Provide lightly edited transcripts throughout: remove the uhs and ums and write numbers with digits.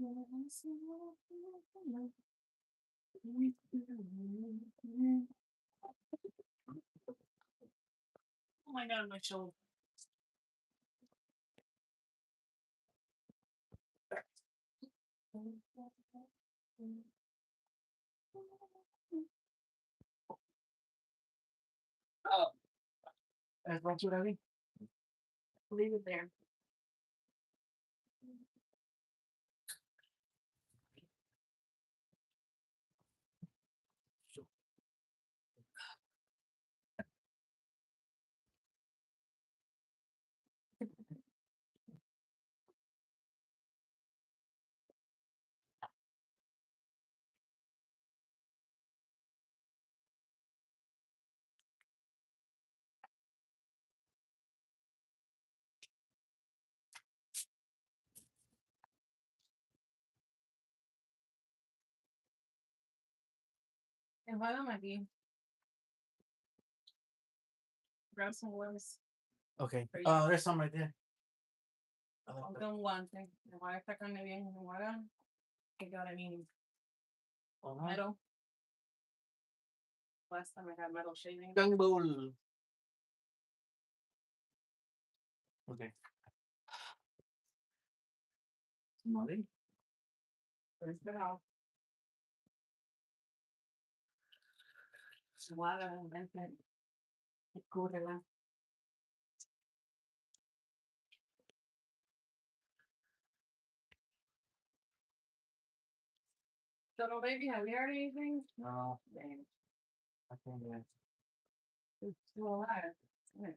Oh my god, my shoulder. Oh, that's what you ready? Leave it there. Invítame aquí. Grab some worms. Okay. For you. There's some right there. Ponte un guante. Me voy a esta carne bien. Me voy a que got any metal. Last time I had metal shaving. Gang bowl. Okay. Molly. First it off. Suave, infant. Escúrrela. So, baby, have you heard anything? No, Dang. I can't do it. It's still alive. Yeah.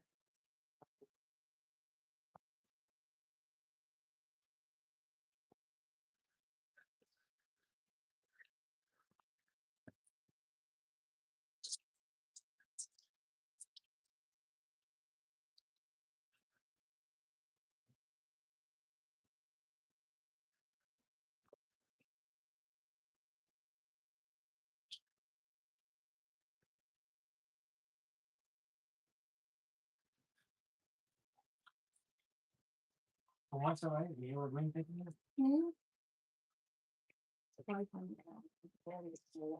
What's all right? You were bring picking it? Hmm? Surprise on now. Very slow.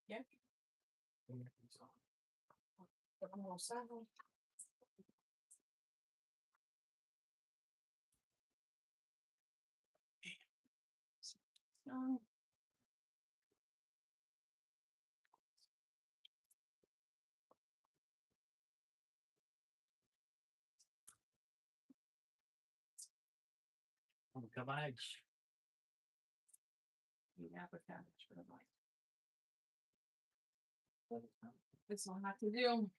Yeah. No. Cabbage. Yeah, but cabbage for the bite. This one have to do.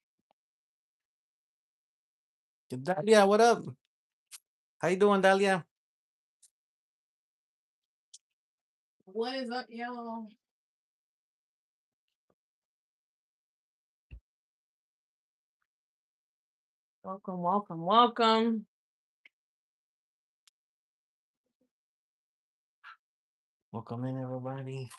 Dalia, what up? How you doing, Dalia? What is up, y'all? Welcome, welcome, welcome. Welcome in, everybody.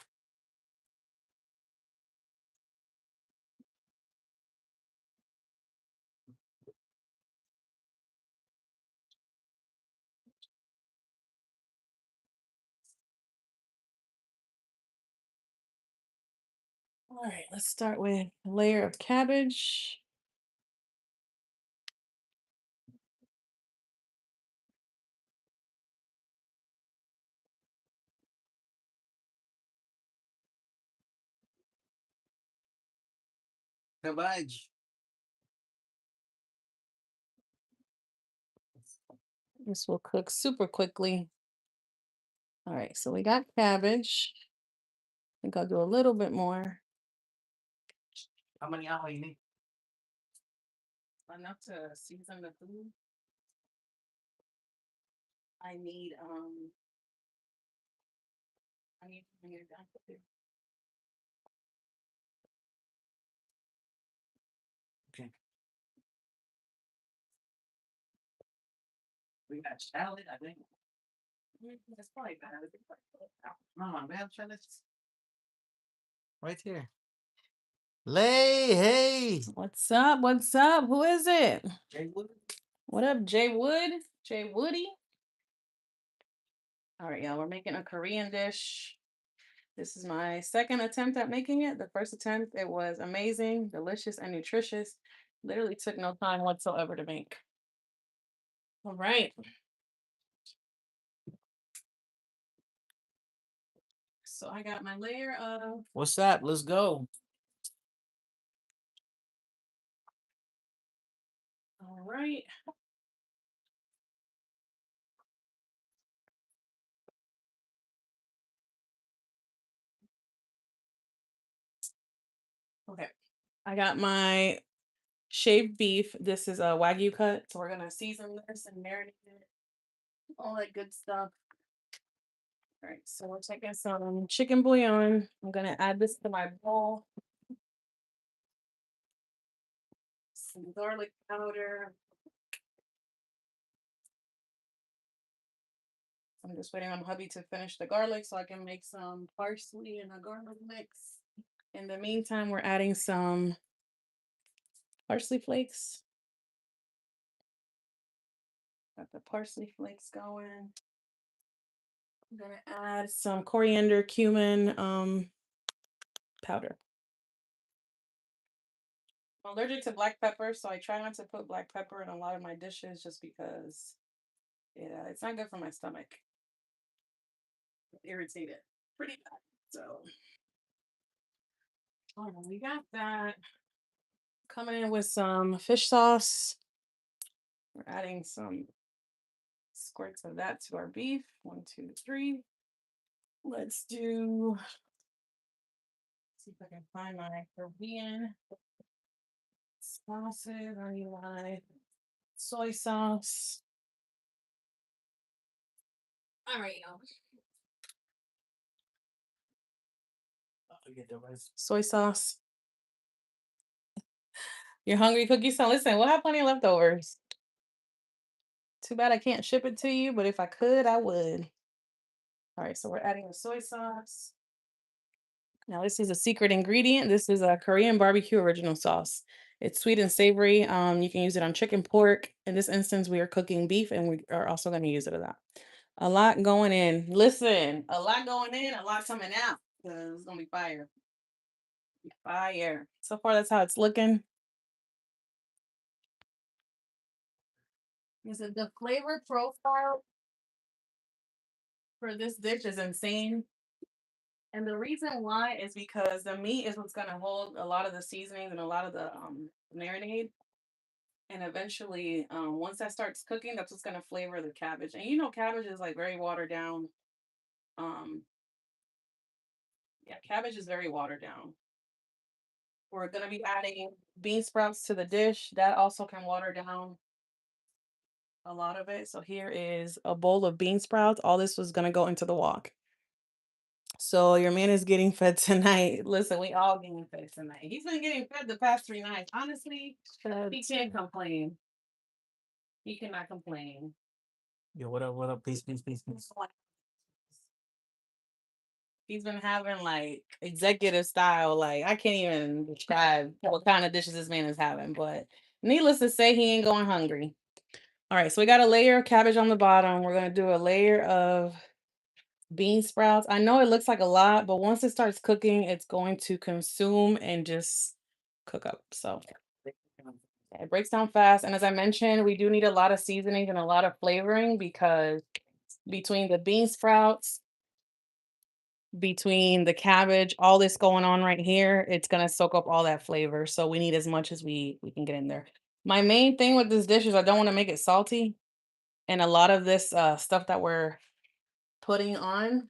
All right, let's start with a layer of cabbage. Cabbage. This will cook super quickly. All right, so we got cabbage. I think I'll do a little bit more. How many ajo you need? Enough to season the food. I need to bring it down to Okay. We got salad, I think. That's probably better. No, we have shallots. Right here. Lay, hey. What's up? What's up? Who is it? Jay Wood. What up, Jay Wood? Jay Woody? All right, y'all, we're making a Korean dish. This is my second attempt at making it. The first attempt, it was amazing, delicious, and nutritious. Literally took no time whatsoever to make. All right. So I got my layer of. What's that? Let's go. All right. Okay. I got my shaved beef. This is a Wagyu cut. So we're going to season this and marinate it. All that good stuff. All right. So we're taking some chicken bouillon. I'm going to add this to my bowl. Some garlic powder. I'm just waiting on hubby to finish the garlic so I can make some parsley and a garlic mix. In the meantime, we're adding some parsley flakes. Got the parsley flakes going. I'm gonna add some coriander, cumin, powder. I'm allergic to black pepper, so I try not to put black pepper in a lot of my dishes just because, yeah, it's not good for my stomach. Irritated pretty bad. So, we got that. Coming in with some fish sauce. We're adding some squirts of that to our beef. 1, 2, 3. Let's do. See if I can find my Korean sauces. I need my soy sauce. All right, y'all. Get the rest. Soy sauce. You're hungry, Cookie? So listen, we'll have plenty of leftovers. Too bad I can't ship it to you, but if I could, I would. All right, so we're adding the soy sauce. Now this is a secret ingredient. This is a Korean barbecue original sauce. It's sweet and savory. You can use it on chicken, pork. In this instance, we are cooking beef, and we are also going to use it of that. A lot going in. Listen, a lot going in, a lot coming out. Because it's gonna be fire. Fire. So far, that's how it's looking. Is it the flavor profile for this dish is insane? And the reason why is because the meat is what's gonna hold a lot of the seasonings and a lot of the marinade. And eventually, once that starts cooking, that's what's gonna flavor the cabbage. And you know, cabbage is like very watered down. Yeah, cabbage is very watered down. We're gonna be adding bean sprouts to the dish. That also can water down a lot of it. So here is a bowl of bean sprouts. All this was gonna go into the wok. So your man is getting fed tonight. Listen, we all getting fed tonight. He's been getting fed the past 3 nights. Honestly, he can't complain. He cannot complain. Yo, what up? What up? Peace, peace, peace, peace. He's been having like executive style. Like I can't even describe what kind of dishes this man is having, but needless to say, he ain't going hungry. All right, so we got a layer of cabbage on the bottom. We're gonna do a layer of bean sprouts. I know it looks like a lot, but once it starts cooking, it's going to consume and just cook up. So it breaks down fast. And as I mentioned, we do need a lot of seasoning and a lot of flavoring because between the bean sprouts, between the cabbage, all this going on right here, it's gonna soak up all that flavor. So we need as much as we can get in there. My main thing with this dish is I don't want to make it salty. And a lot of this stuff that we're putting on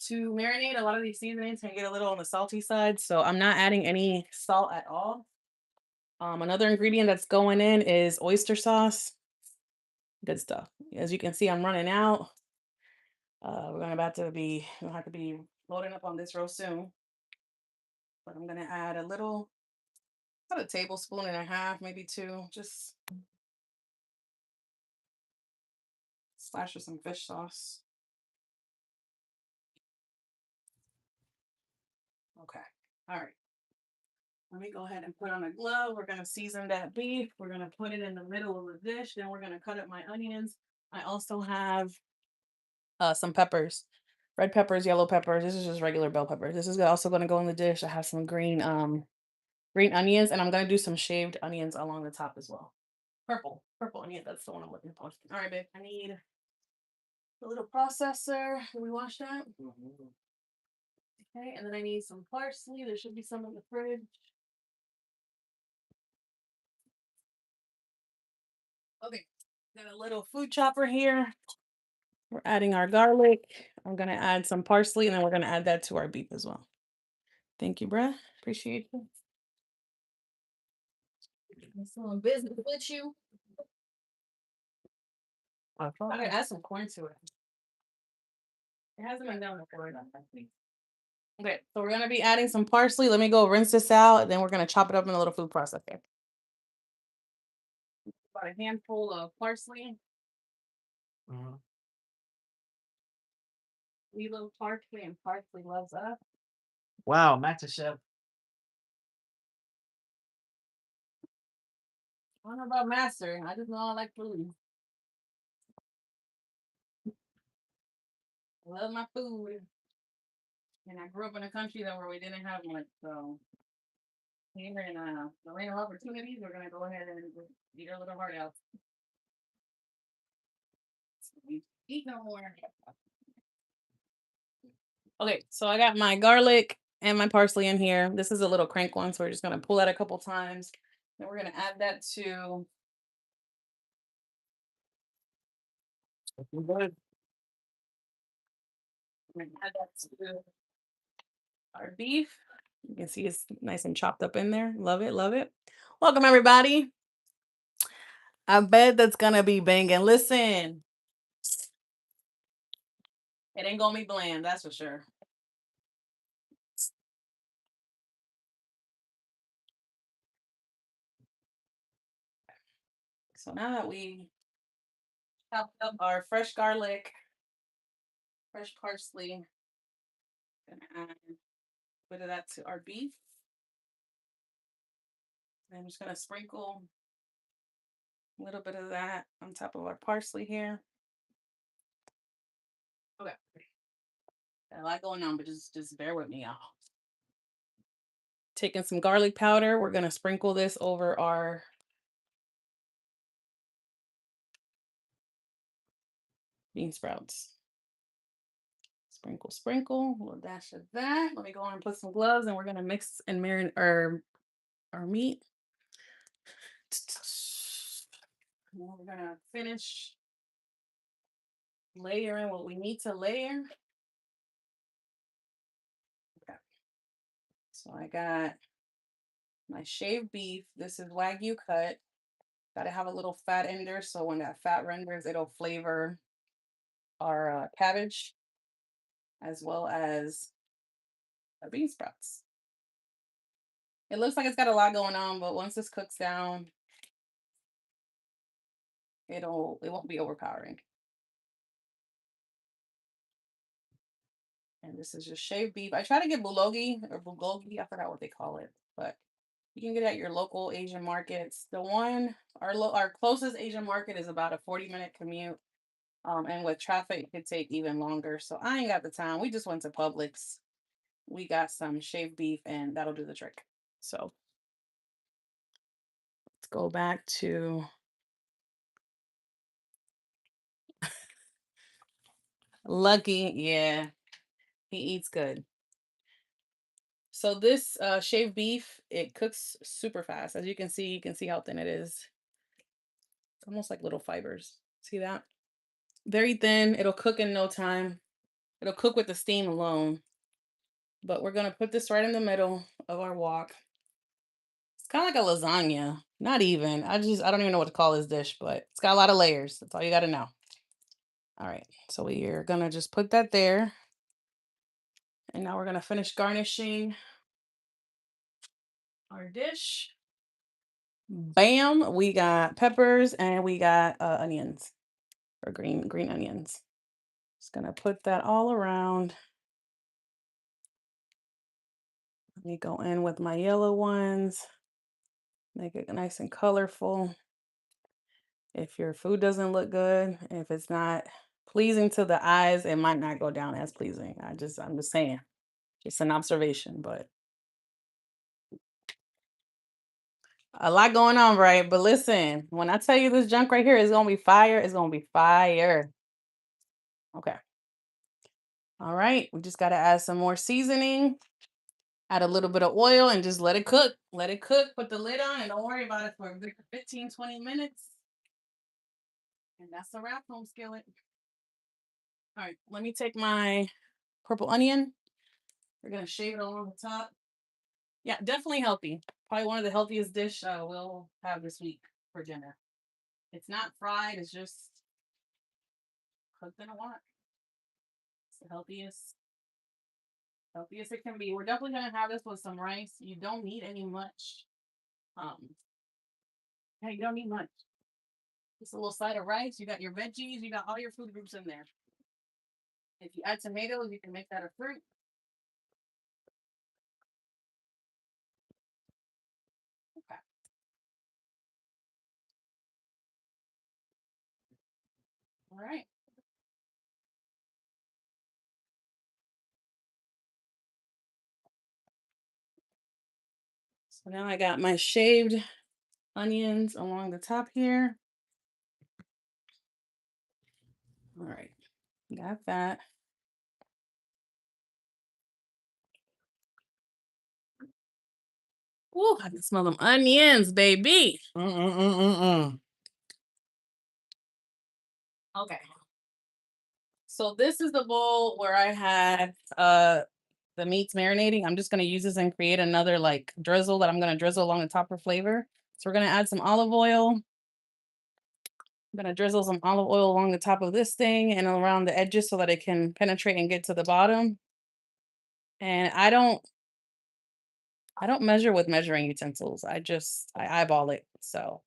to marinate, a lot of these seasonings can get a little on the salty side. So I'm not adding any salt at all. Another ingredient that's going in is oyster sauce. Good stuff. As you can see, I'm running out. We're gonna have to be loading up on this real soon. But I'm gonna add a little, about a tablespoon and a half, maybe two, just splash with some fish sauce. Okay. All right. Let me go ahead and put on a glove. We're gonna season that beef. We're gonna put it in the middle of the dish. Then we're gonna cut up my onions. I also have some peppers, red peppers, yellow peppers. This is just regular bell peppers. This is also gonna go in the dish. I have some green onions, and I'm gonna do some shaved onions along the top as well. Purple onion. That's the one I'm looking for. All right, babe. I need a little processor. Did we wash that? Okay, and then I need some parsley. There should be some in the fridge. Okay, got a little food chopper here. We're adding our garlic. I'm gonna add some parsley, and then we're gonna add that to our beef as well. Thank you, bruh. Appreciate you. That's some business with you. I I gotta add some corn to it. It hasn't been done before. Okay, so we're gonna be adding some parsley. Let me go rinse this out, then we're gonna chop it up in a little food processor. About a handful of parsley. Mhm. We love parsley, and parsley loves us. Wow, Master Chef. I don't know about master. I just know I like food. I love my food. And I grew up in a country though where we didn't have much, so here in the land of opportunities, we're gonna go ahead and eat our little heart out. Eat no more. Okay, so I got my garlic and my parsley in here. This is a little crank one, so we're just gonna pull that a couple times. Then we're gonna add that to Looking good. we're gonna add that to our beef. You can see it's nice and chopped up in there. Love it, love it. Welcome everybody. I bet that's gonna be banging. Listen, it ain't gonna be bland, that's for sure. So now that we chopped up our fresh garlic, fresh parsley, gonna add a bit of that to our beef. And I'm just gonna sprinkle a little bit of that on top of our parsley here. Okay. Got a lot going on, but just bear with me, y'all. Taking some garlic powder, we're gonna sprinkle this over our bean sprouts. Sprinkle, sprinkle, a little dash of that. Let me go on and put some gloves, and we're gonna mix and marinate our meat. And then we're gonna finish layering what we need to layer. Okay. So I got my shaved beef. This is Wagyu cut. Gotta have a little fat in there, so when that fat renders, it'll flavor our cabbage as well as our bean sprouts. It looks like it's got a lot going on, but once this cooks down, it won't be overpowering. And this is just shaved beef. I try to get bulgogi or bulgogi. I forgot what they call it, but you can get it at your local Asian markets. The one our closest Asian market is about a 40-minute commute. And with traffic, it could take even longer. So I ain't got the time. We just went to Publix. We got some shaved beef, and that'll do the trick. So let's go back to Lucky. Yeah, he eats good. So this shaved beef, it cooks super fast. As you can see how thin it is. It's almost like little fibers. See that? Very thin. It'll cook in no time. It'll cook with the steam alone. But we're gonna put this right in the middle of our wok. It's kind of like a lasagna. Not even. I don't even know what to call this dish, but it's got a lot of layers. That's all you gotta know. All right. So we're gonna just put that there. And now we're gonna finish garnishing our dish. Bam, we got peppers and we got onions or green onions. Just gonna put that all around. Let me go in with my yellow ones. Make it nice and colorful. If your food doesn't look good, if it's not pleasing to the eyes, it might not go down as pleasing. I'm just saying. Just an observation, but a lot going on, right? But listen, when I tell you this junk right here is gonna be fire, it's gonna be fire. Okay. All right. We just gotta add some more seasoning, add a little bit of oil, and just let it cook. Let it cook, put the lid on, and don't worry about it for a good 15, 20 minutes. And that's a wrap, home skillet. All right, let me take my purple onion. We're gonna shave it along the top. Yeah, definitely healthy. Probably one of the healthiest dish we'll have this week for dinner. It's not fried, it's just cooked in a wok. It's the healthiest it can be. We're definitely gonna have this with some rice. You don't need any much. Um, yeah, you don't need much. Just a little side of rice. You got your veggies. You got all your food groups in there. If you add tomatoes, you can make that a fruit. Okay. All right. So now I got my shaved onions along the top here. All right. Got that. Ooh, I can smell them onions, baby. Okay. So this is the bowl where I had the meats marinating. I'm just gonna use this and create another like drizzle that I'm gonna drizzle along the top for flavor. So we're gonna add some olive oil. I'm gonna drizzle some olive oil along the top of this thing and around the edges so that it can penetrate and get to the bottom. And I don't measure with measuring utensils. I eyeball it. So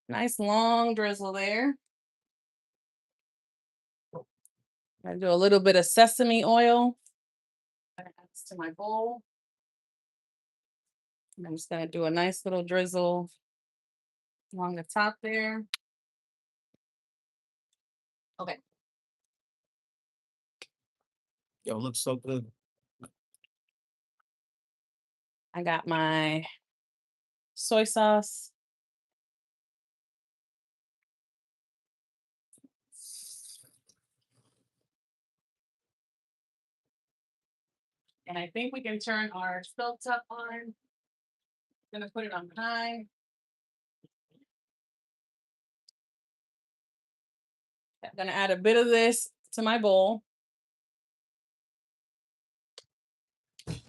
nice long drizzle there. I do a little bit of sesame oil. Add this to my bowl. And I'm just gonna do a nice little drizzle along the top there. Okay. Yo, looks so good. I got my soy sauce. And I think we can turn our stove top on. Gonna put it on high. I'm gonna add a bit of this to my bowl. Okay.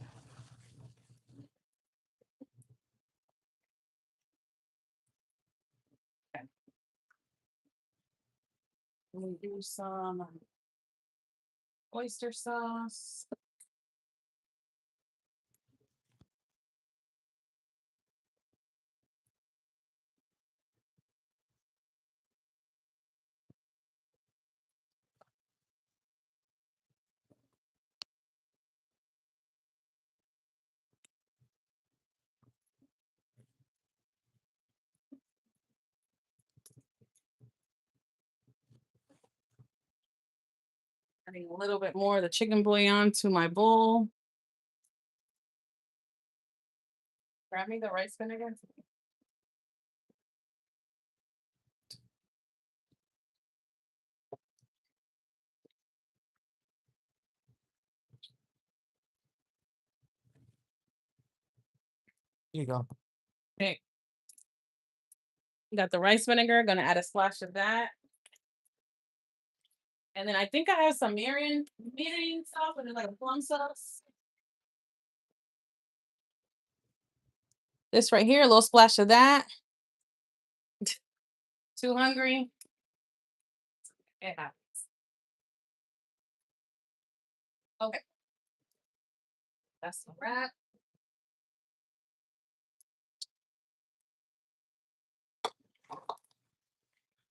Let me do some oyster sauce. Adding a little bit more of the chicken bouillon to my bowl. Grab me the rice vinegar. Here you go. Okay. Got the rice vinegar, gonna add a splash of that. And then I think I have some marinating sauce, and then like a plum sauce. This right here, a little splash of that. Too hungry? It happens. Okay. That's a wrap.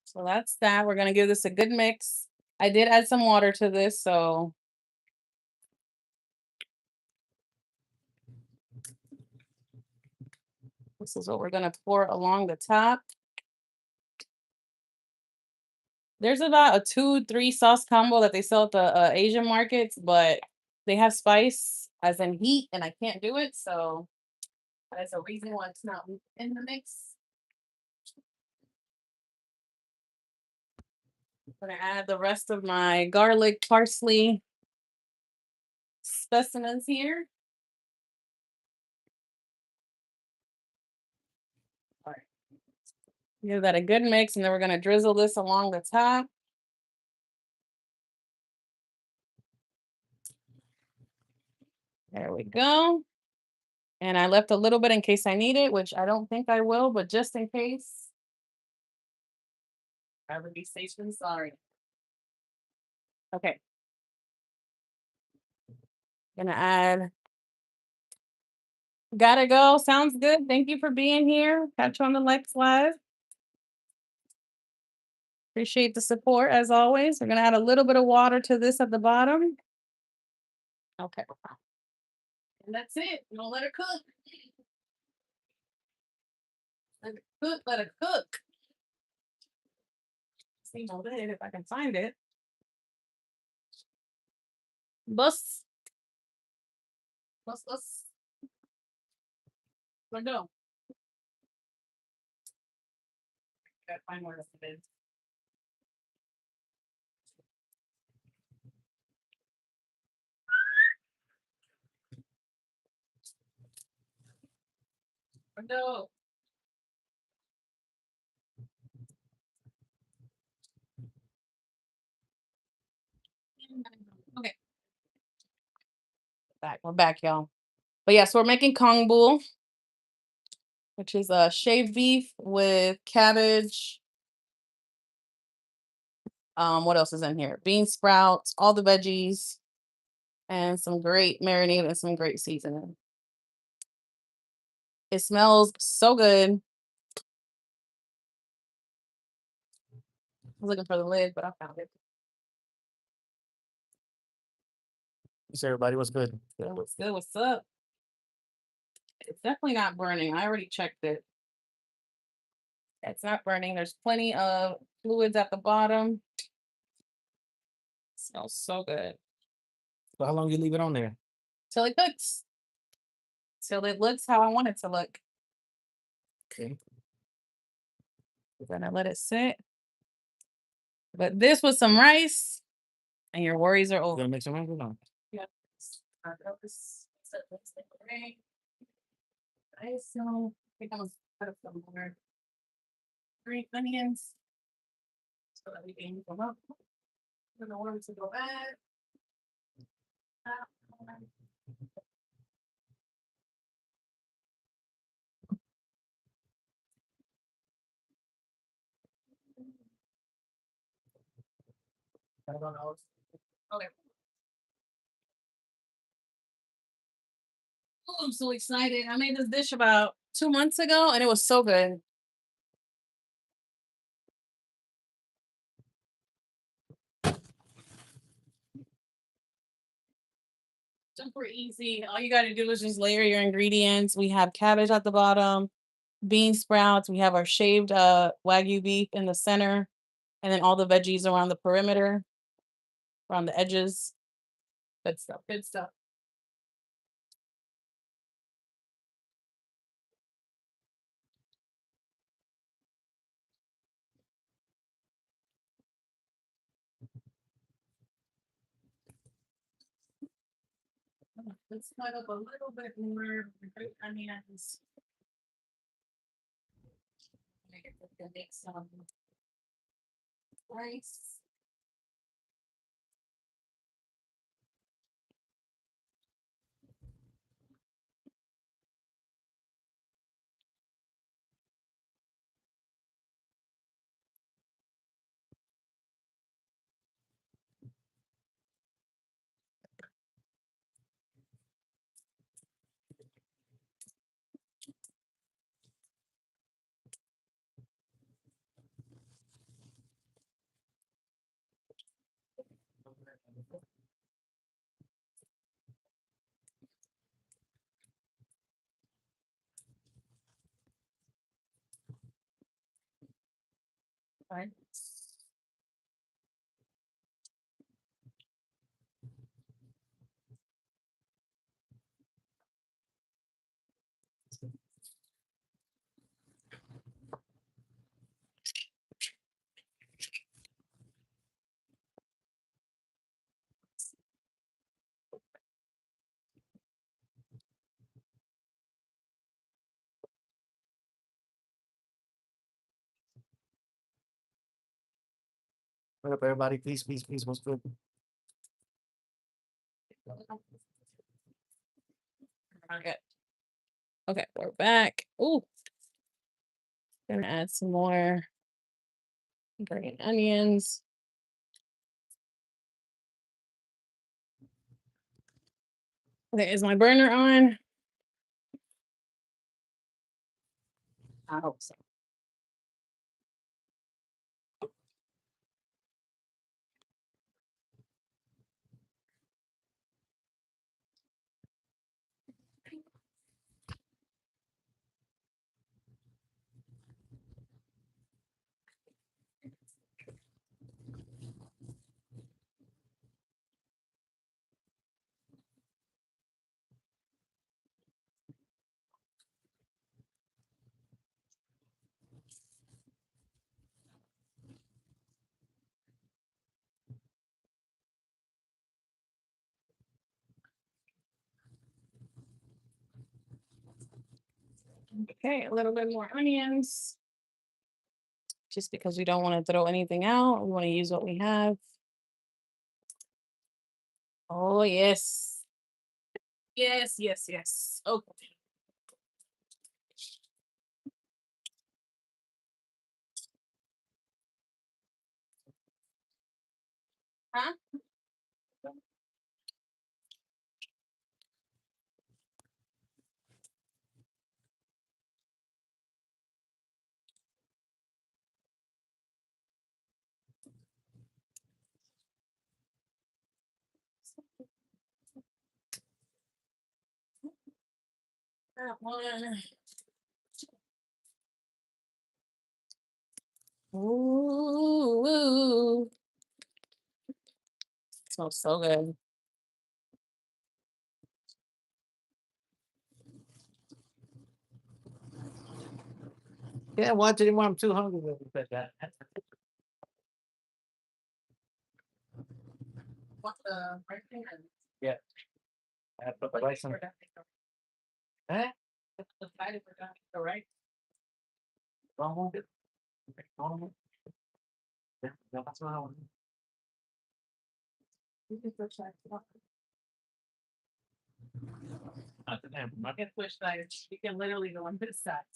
So that's that. We're gonna give this a good mix. I did add some water to this, so this is what we're gonna pour along the top. There's about a 2, 3 sauce combo that they sell at the Asian markets, but they have spice as in heat, and I can't do it. So that's a reason why it's not in the mix. I'm gonna add the rest of my garlic, parsley specimens here. All right. Give that a good mix, and then we're gonna drizzle this along the top. There we go. And I left a little bit in case I need it, which I don't think I will, but just in case. I would be safe than sorry. Okay. Gonna add. Gotta go. Sounds good. Thank you for being here. Catch you on the next live. Appreciate the support as always. We're gonna add a little bit of water to this at the bottom. Okay. And that's it. We're gonna let it cook. Let it cook, let it cook. See my lid if I can find it. Bus. Bus, bus. Where'd it go? Gotta find where it is. Where'd it go? Okay. We're back, y'all. But yeah, so we're making kong bul, which is shaved beef with cabbage. What else is in here? Bean sprouts, all the veggies, and some great marinade and some great seasoning. It smells so good. I was looking for the lid, but I found it. Thanks, everybody. What's good? Good, what's good? What's up? It's definitely not burning. I already checked it. It's not burning. There's plenty of fluids at the bottom. Smells so good. So how long you leave it on there? Till it cooks. Till it looks how I want it to look. Okay. We're gonna let it sit. But this with some rice, and your worries are You over. gonna make some rice or not? Yeah. Nice. So I think I'm gonna put up some more green onions so that we can come up. I don't want them to go bad. Okay. Oh, I'm so excited. I made this dish about 2 months ago and it was so good. Super easy. All you got to do is just layer your ingredients. We have cabbage at the bottom, bean sprouts. We have our shaved Wagyu beef in the center, and then all the veggies around the perimeter, around the edges. Good stuff. Good stuff. Let's cut up a little bit more. I mean, to make some rice. Right. What up, everybody? Peace, peace, peace. What's good? Okay. Okay, we're back. Ooh. Gonna add some more green onions. Okay, is my burner on? I hope so. Okay, a little bit more onions. Just because we don't want to throw anything out. We want to use what we have. Oh, yes. Yes, yes, yes. Okay. Huh? That one. Ooh, smells so good. Can't watch anymore. I'm too hungry. What the right thing? Yeah. I put the rice on. Huh? The side of the right. Don't move it. Don't move it. Yeah, that's what I want. You can push that. I can push that. You can literally go on this side.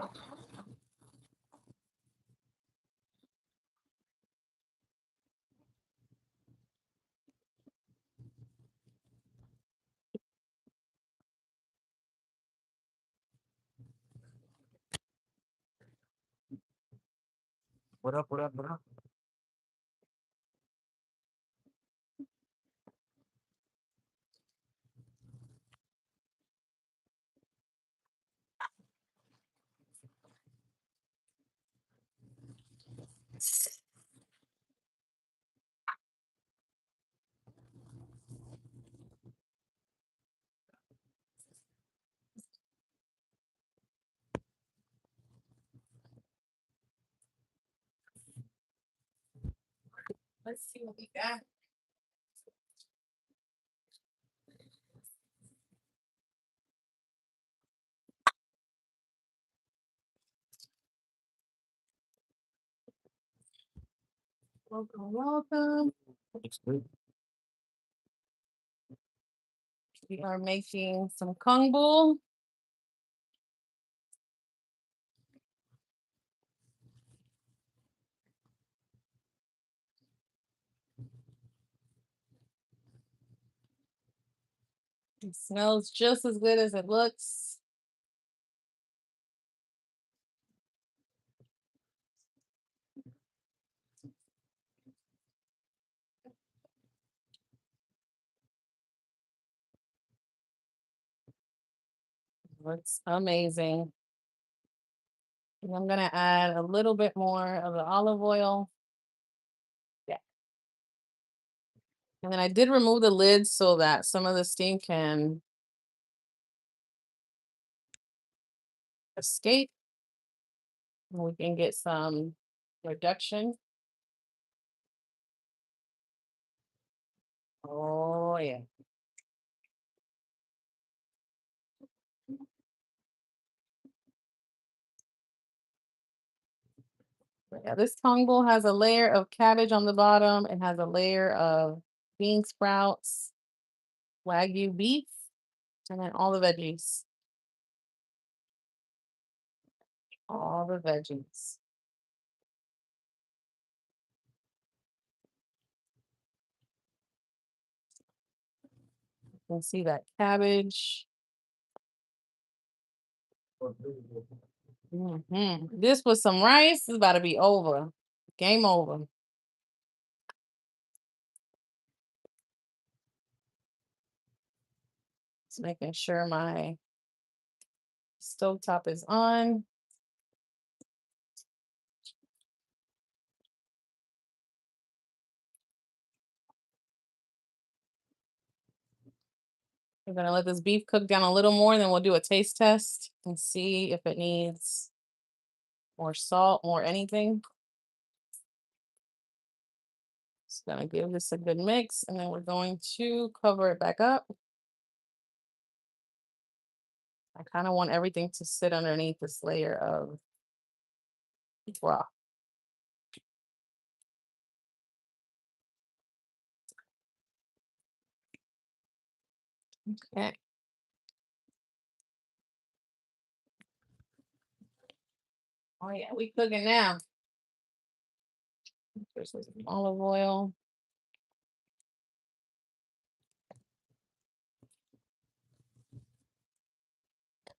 What up? What up? What up? Let's see what we got. Welcome, welcome. Looks good. We are making some kung bu. It smells just as good as it looks. Looks amazing. And I'm gonna add a little bit more of the olive oil. Yeah. And then I did remove the lid so that some of the steam can escape. And we can get some reduction. Oh yeah. Yeah, this kung bu has a layer of cabbage on the bottom. It has a layer of bean sprouts, Wagyu beef, and then all the veggies. All the veggies. You can see that cabbage. This with some rice is about to be over. Game over. Just making sure my stovetop is on. We're gonna let this beef cook down a little more, then we'll do a taste test and see if it needs more salt, more anything. Just gonna give this a good mix, and then we're going to cover it back up. I kind of want everything to sit underneath this layer of broth. Okay. Oh yeah, we cooking now. There's some olive oil.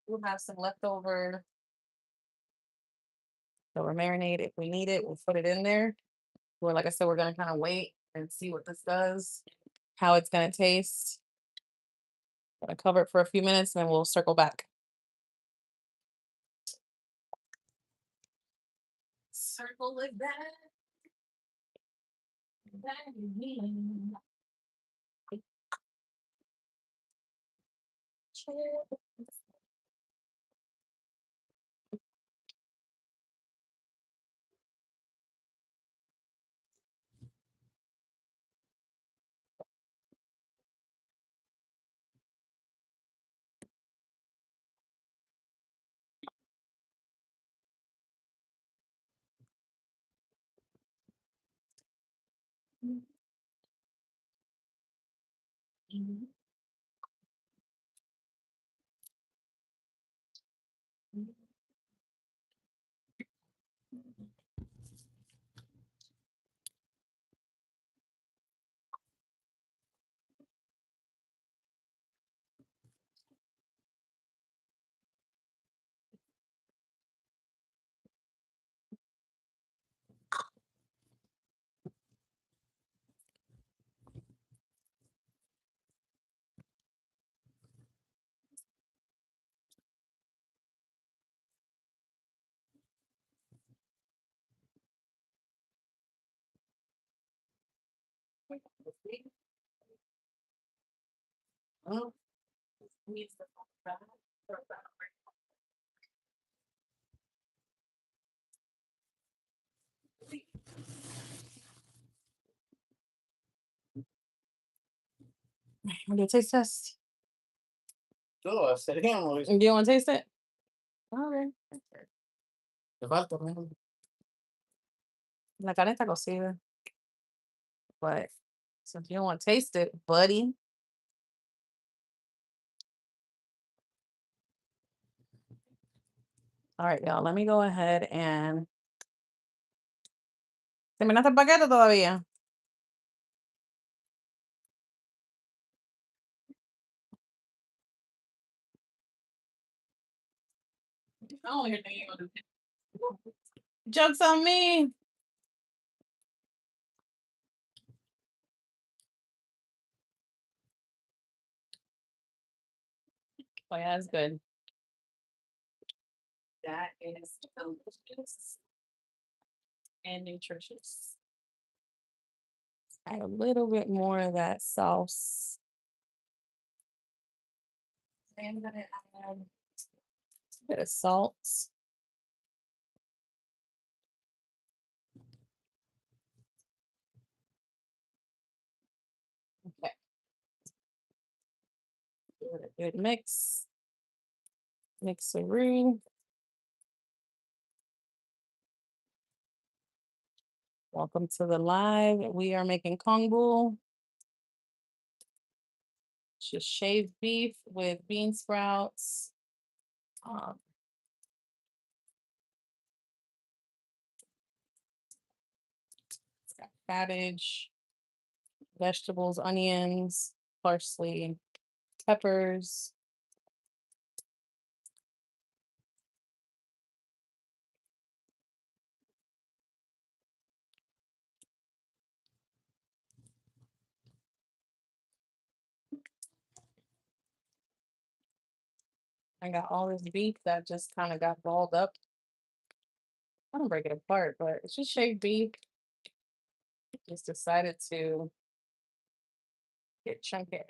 We'll have some leftover silver marinade if we need it. We'll put it in there. Or like I said, we're gonna kind of wait and see what this does, how it's gonna taste. Gonna cover it for a few minutes and then we'll circle back. Circle it back. Huh? Do you taste test? Yo, seríamos. Do you want to taste it? Okay. Te falta, mijo. La carne está cocida, but since you don't want to taste it, buddy. All right, y'all. Let me go ahead and. ¿Terminaste el paquete todavía? I don't hear you gonna do. Jokes on me. Oh yeah, that's good. That is delicious and nutritious. Add a little bit more of that sauce. I'm gonna add a bit of salt. Okay. Give it a good mix. Mixaroo. Welcome to the live. We are making kongbul. Just shaved beef with bean sprouts. Um, it's got cabbage, vegetables, onions, parsley, peppers. I got all this beef that just kind of got balled up. I don't break it apart, but it's just shaved beef. Just decided to get chunky.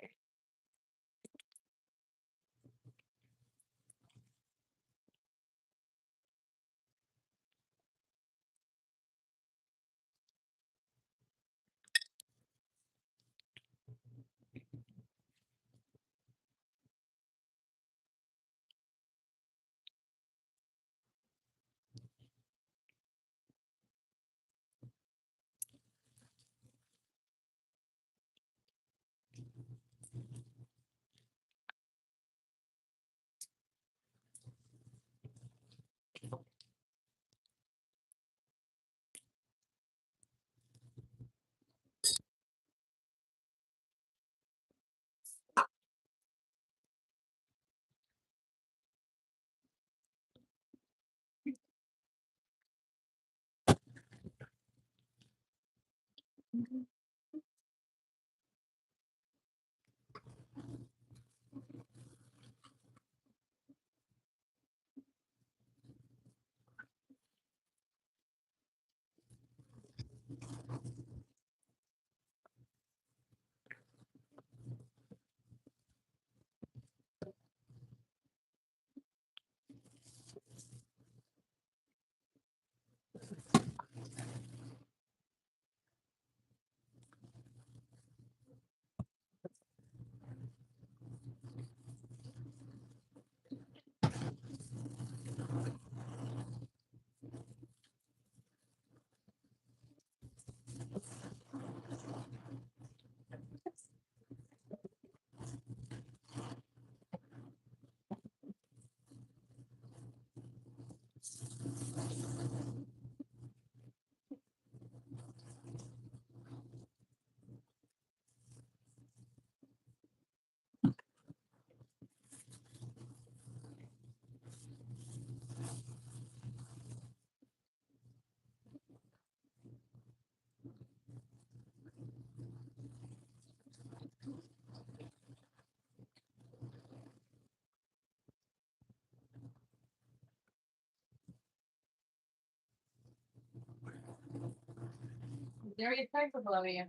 Very thankful of you.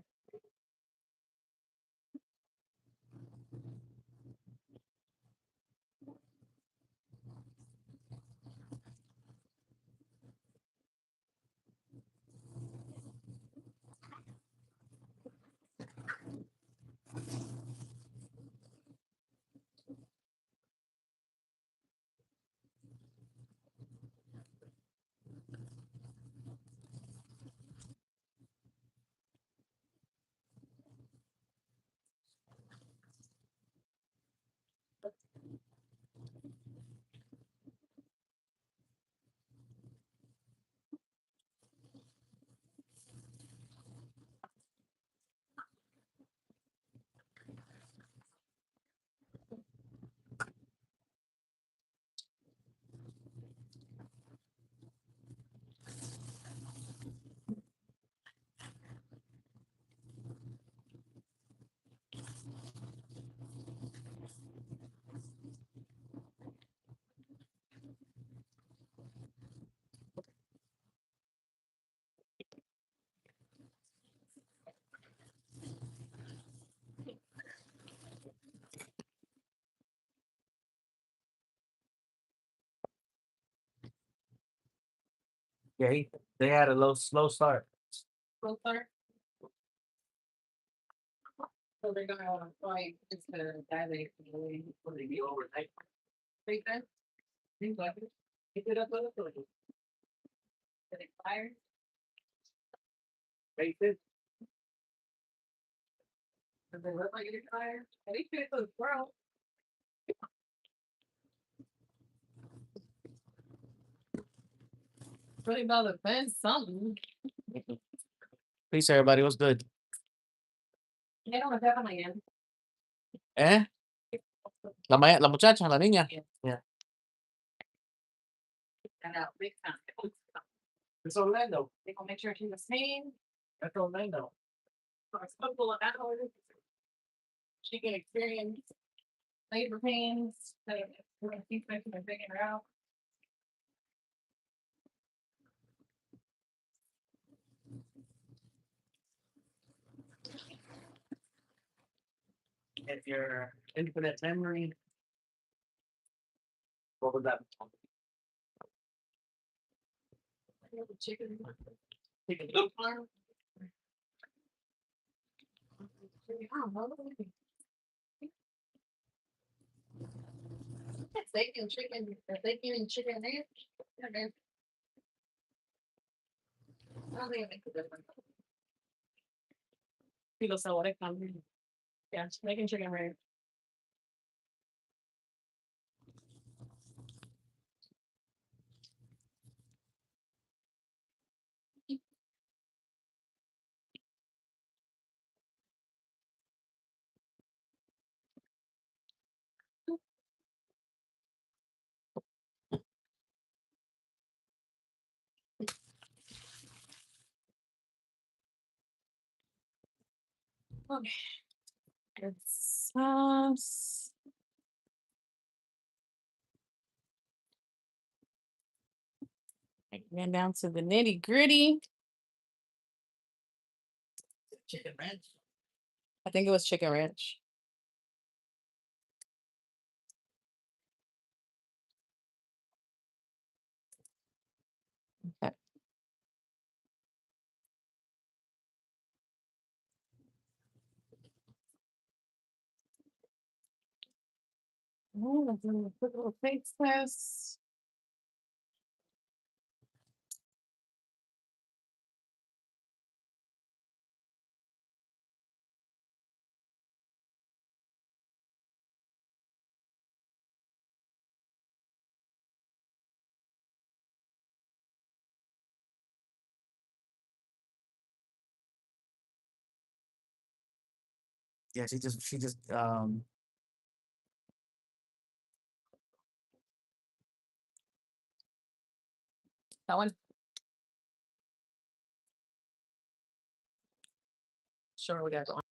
Yeah, they had a low slow start. Slow start. So they're gonna fight instead of dilate. What they be overnight? Think that? Seems like it. Keep it up a little bit. Did it fire? Basic. Does it look like it's fire? At least it's a grow. Really about the fence, something. Peace, everybody. What's good? They don't have my hand. Eh? La muchacha, la niña. Yeah. Got out big time. It's Orlando. They gonna make sure she's the same. That's Orlando. For a couple of hours. She can experience labor pains. So we're gonna keep making her figure her out. If your infinite memory. What was that? Chicken. Chicken. Farm. I don't know. Bacon, chicken, bacon and chicken ranch. Okay. I don't think it makes a difference. People sell what it comes in. Yeah, it's bacon, chicken ranch. Okay. Good sauce. Ran down to the nitty gritty. Chicken ranch. I think it was chicken ranch. Okay. Oh, let's do a quick little taste test. Yeah, she just That one. Sure, we got one.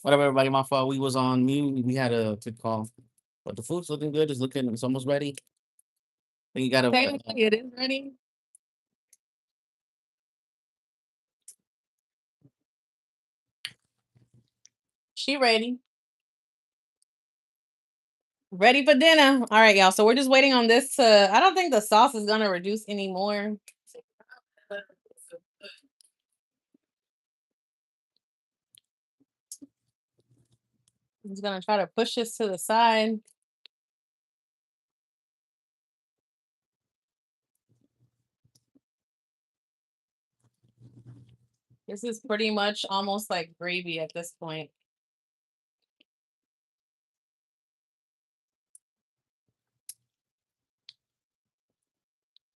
What up, everybody? My fault. We was on mute. We had a quick call, but the food's looking good. It's looking. It's almost ready. Then you got to. Technically, it is ready. She ready. Ready for dinner. All right, y'all. So we're just waiting on this to. I don't think the sauce is gonna reduce anymore. I'm just gonna try to push this to the side. This is pretty much almost like gravy at this point.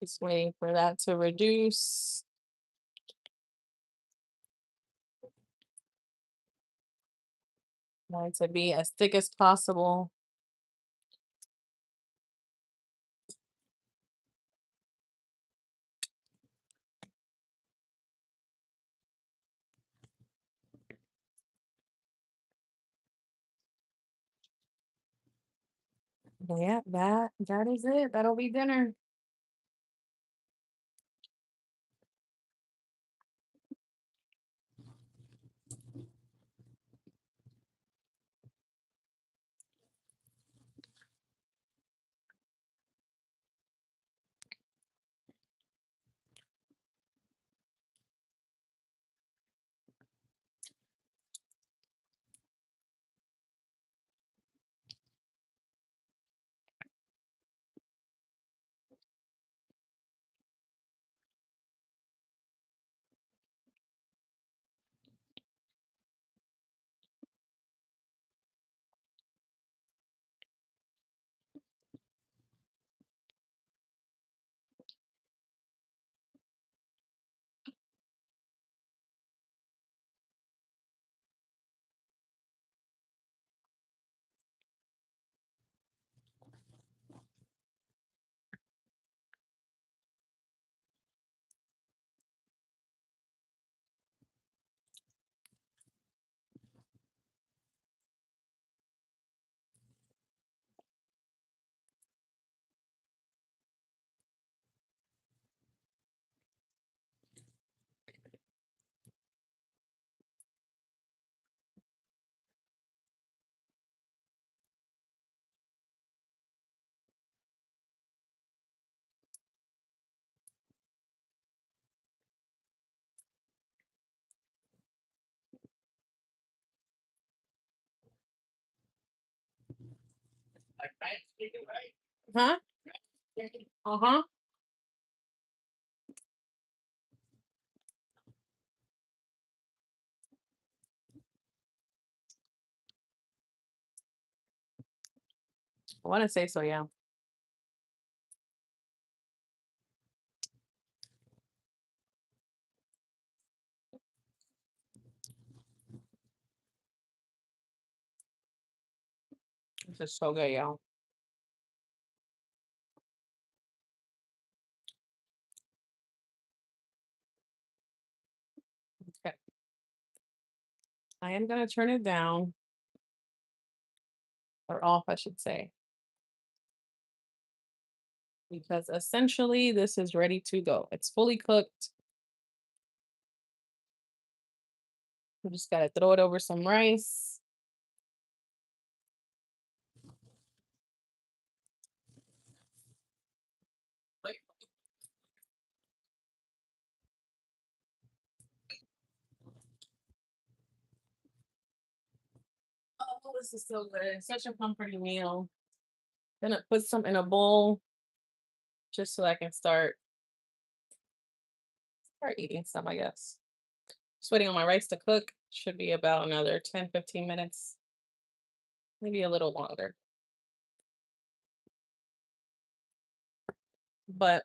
Just waiting for that to reduce. Want it to be as thick as possible. Yeah, that is it. That'll be dinner. Huh? Uh-huh. I want to say so, yeah. This is so good, y'all. Okay. I am gonna turn it down. Or off, I should say. Because essentially this is ready to go. It's fully cooked. We just gotta throw it over some rice. Oh, this is so good. Such a comforting meal. Gonna put some in a bowl just so I can start eating some, I guess. Just waiting on my rice to cook. Should be about another 10-15 minutes. Maybe a little longer. But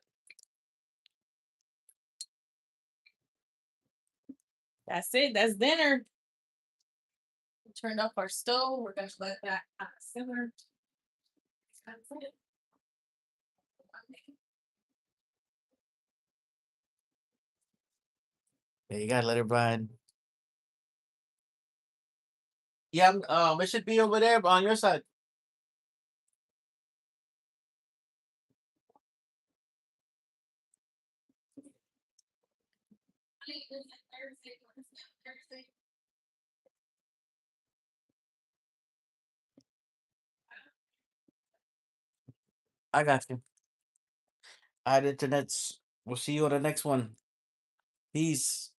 that's it. That's dinner. We turned off our stove. We're gonna let that simmer. That's it. Yeah, you gotta let it run. Yeah, it should be over there on your side. I got you. All right, internets. We'll see you on the next one. Peace.